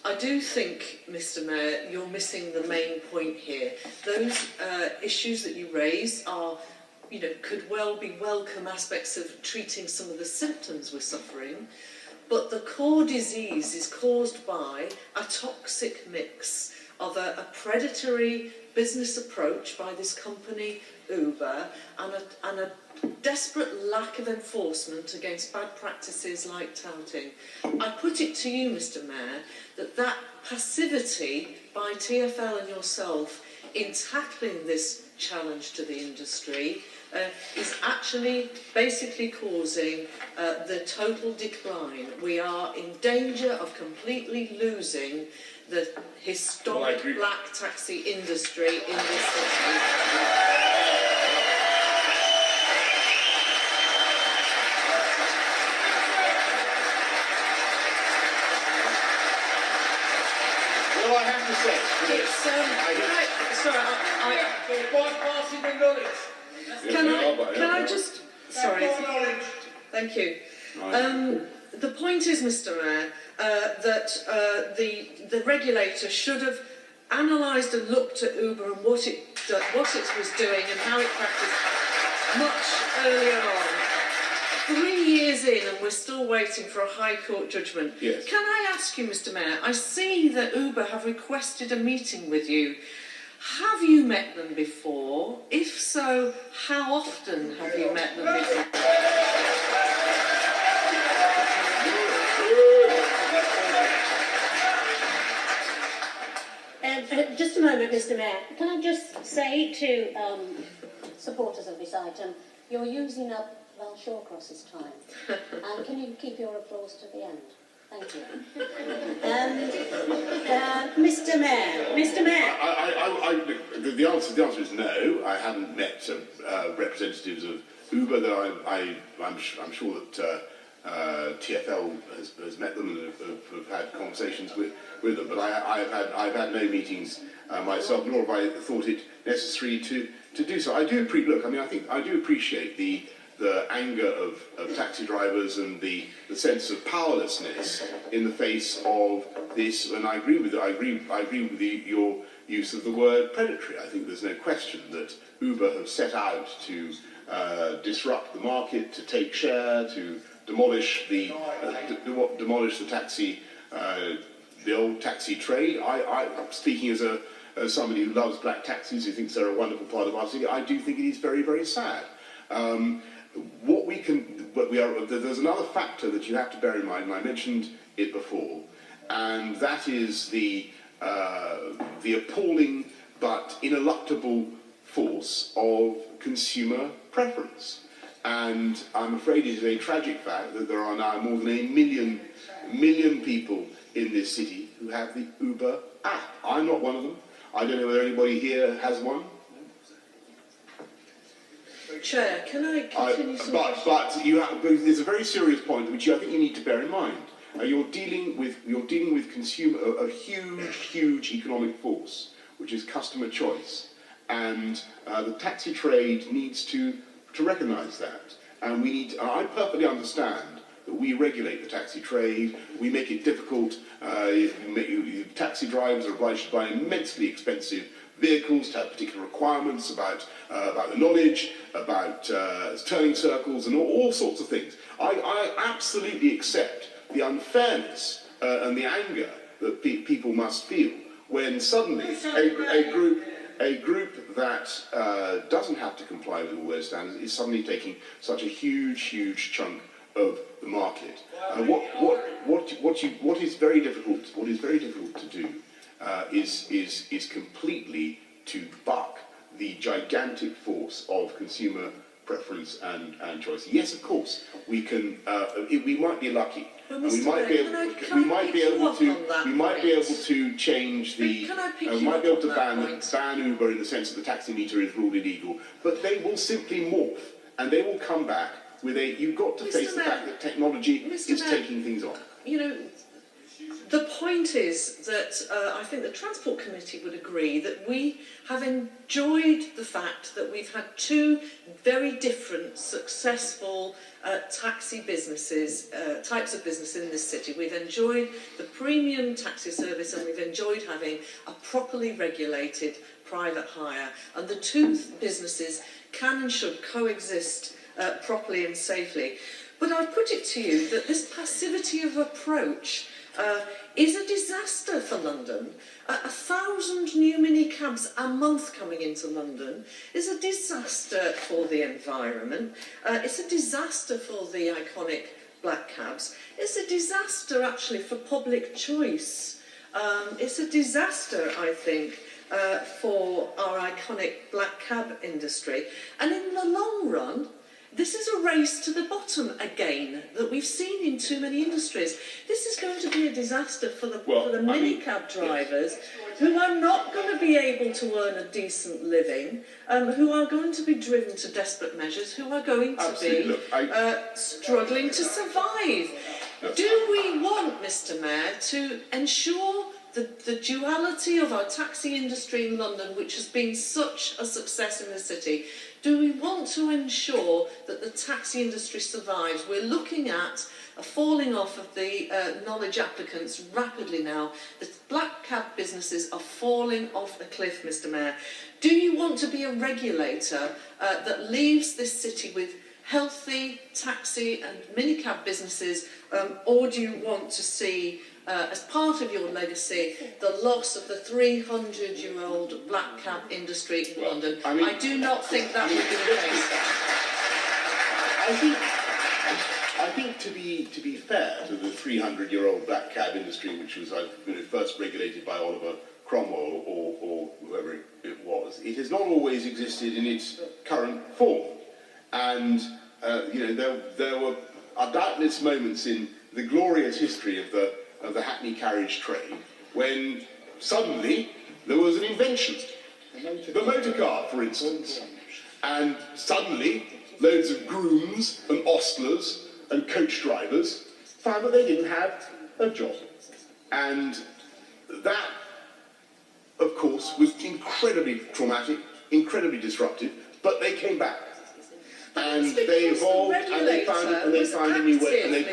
I do think, Mr Mayor, you're missing the main point here. Those issues that you raise are, could well be welcome aspects of treating some of the symptoms we're suffering, but the core disease is caused by a toxic mix of a predatory business approach by this company, Uber, and a desperate lack of enforcement against bad practices like touting. I put it to you, Mr Mayor, that passivity by TfL and yourself in tackling this challenge to the industry is actually basically causing the total decline. We are in danger of completely losing the historic black taxi industry in this city. Well, I have to say, bypassing the knowledge. Can I just... Sorry. Thank you. The point is, Mr Mayor, that the regulator should have analysed and looked at Uber and what it was doing and how it practiced much earlier on. 3 years in and we're still waiting for a High Court judgment. Yes. Can I ask you, Mr Mayor, I see that Uber have requested a meeting with you. Have you met them before? If so, how often have you met them before? Just a moment, Mr Mayor. Can I just say to supporters of this item, you're using up Val Shawcross's time. And can you keep your applause to the end? Thank you. Mr Mayor. The answer is no. I haven't met representatives of Uber, though I'm sure that TfL has met them and have had conversations with them. But I've had no meetings myself, nor have I thought it necessary to do so. I do appreciate the anger of taxi drivers and the sense of powerlessness in the face of this, and I agree with your use of the word predatory. I think there's no question that Uber have set out to disrupt the market, to take share, to demolish the taxi, the old taxi trade. I'm speaking as somebody who loves black taxis, who thinks they're a wonderful part of our city. I do think it is very, very sad. There's another factor that you have to bear in mind, and I mentioned it before, and that is the appalling but ineluctable force of consumer preference. And I'm afraid it is a tragic fact that there are now more than 1 million people in this city who have the Uber app. I'm not one of them. I don't know whether anybody here has one. Chair, can I continue some there's a very serious point which I think you need to bear in mind. You're dealing with consumer a huge economic force, which is customer choice, and the taxi trade needs to recognise that. And I perfectly understand that we regulate the taxi trade. We make it difficult. Taxi drivers are obliged to buy immensely expensive vehicles, to have particular requirements about the knowledge, about turning circles and all sorts of things. I absolutely accept the unfairness and the anger that people must feel when suddenly a group that doesn't have to comply with all those standards is suddenly taking such a huge chunk of the market. What is very difficult to do is completely to buck the gigantic force of consumer preference and choice. Yes, of course, we can. We might be lucky, and we might be able to change the. We might be able to ban Uber in the sense that the taxi meter is ruled illegal, but they will simply morph, and they will come back with a. You've got to face the fact that technology is taking things on. The point is that I think the Transport Committee would agree that we have enjoyed the fact that we've had two very different successful taxi businesses, types of business in this city. We've enjoyed the premium taxi service and we've enjoyed having a properly regulated private hire. And the two businesses can and should coexist properly and safely. But I put it to you that this passivity of approach is a disaster for London. 1,000 new minicabs a month coming into London is a disaster for the environment. It's a disaster for the iconic black cabs. It's a disaster actually for public choice. It's a disaster, I think, for our iconic black cab industry. And in the long run, this is a race to the bottom again that we've seen in too many industries. This is going to be a disaster for the minicab drivers who are not going to be able to earn a decent living, who are going to be driven to desperate measures, who are going to be struggling to survive. Do we want, Mr. Mayor, to ensure the duality of our taxi industry in London, which has been such a success in the city? Do we want to ensure that the taxi industry survives? We're looking at a falling off of the knowledge applicants rapidly now. The black cab businesses are falling off a cliff, Mr. Mayor. Do you want to be a regulator that leaves this city with healthy taxi and minicab businesses, or do you want to see, as part of your legacy, the loss of the 300-year-old black cab industry in London? I do not think that would be the case. I think to be fair to the 300-year-old black cab industry, which was first regulated by Oliver Cromwell or whoever it was, it has not always existed in its current form. And there were doubtless moments in the glorious history of the hackney carriage trade when suddenly there was an invention, the motor car, for instance, and suddenly loads of grooms and ostlers and coach drivers found that they didn't have a job. And that, of course, was incredibly traumatic, incredibly disruptive, but they came back. And they evolved, and they found a new way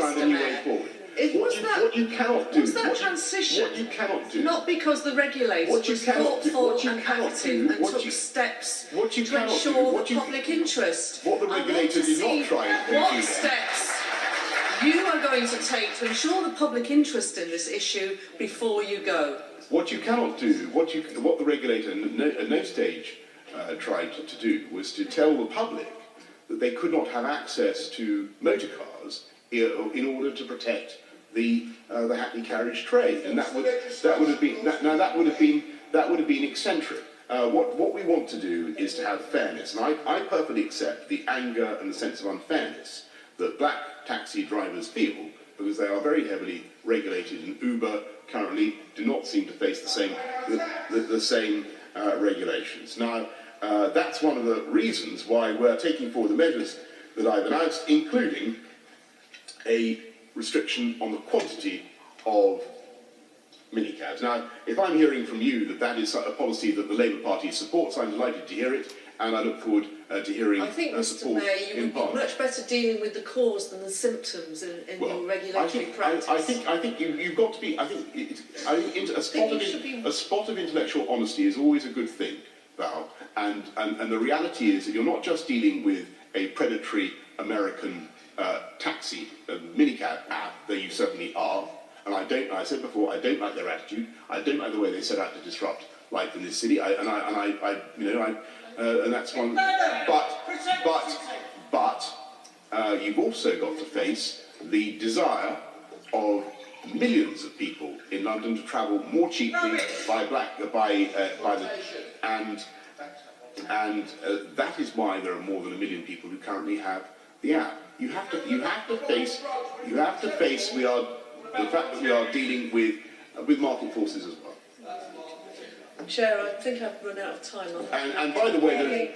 forward. What you cannot do. Was that transition? What you cannot do. Not because the regulators were thoughtful and active and took steps to ensure the public interest. What the regulator did not try to do. What steps you are going to take to ensure the public interest in this issue before you go? What you cannot do, what the regulator at no stage tried to do, was to tell the public that they could not have access to motor cars in order to protect the hackney carriage trade, and that would have been eccentric. What we want to do is to have fairness, and I perfectly accept the anger and the sense of unfairness that black taxi drivers feel, because they are very heavily regulated, and Uber currently do not seem to face the same regulations. Now, that's one of the reasons why we're taking forward the measures that I've announced, including a restriction on the quantity of minicabs. Now, if I'm hearing from you that that is a policy that the Labour Party supports, I'm delighted to hear it, and I look forward to hearing I think, Mr. support Mayor, you would be much better dealing with the cause than the symptoms in your regulatory practice. I think you've got to be. A spot of intellectual honesty is always a good thing, Val. And the reality is that you're not just dealing with a predatory American taxi minicab app, though you certainly are. And I said before, I don't like their attitude. I don't like the way they set out to disrupt life in this city. And that's one. But you've also got to face the desire of millions of people in London to travel more cheaply and that is why there are more than 1 million people who currently have the app. You have to face the fact that we are dealing with market forces as well. Chair, I think I've run out of time. And by the way,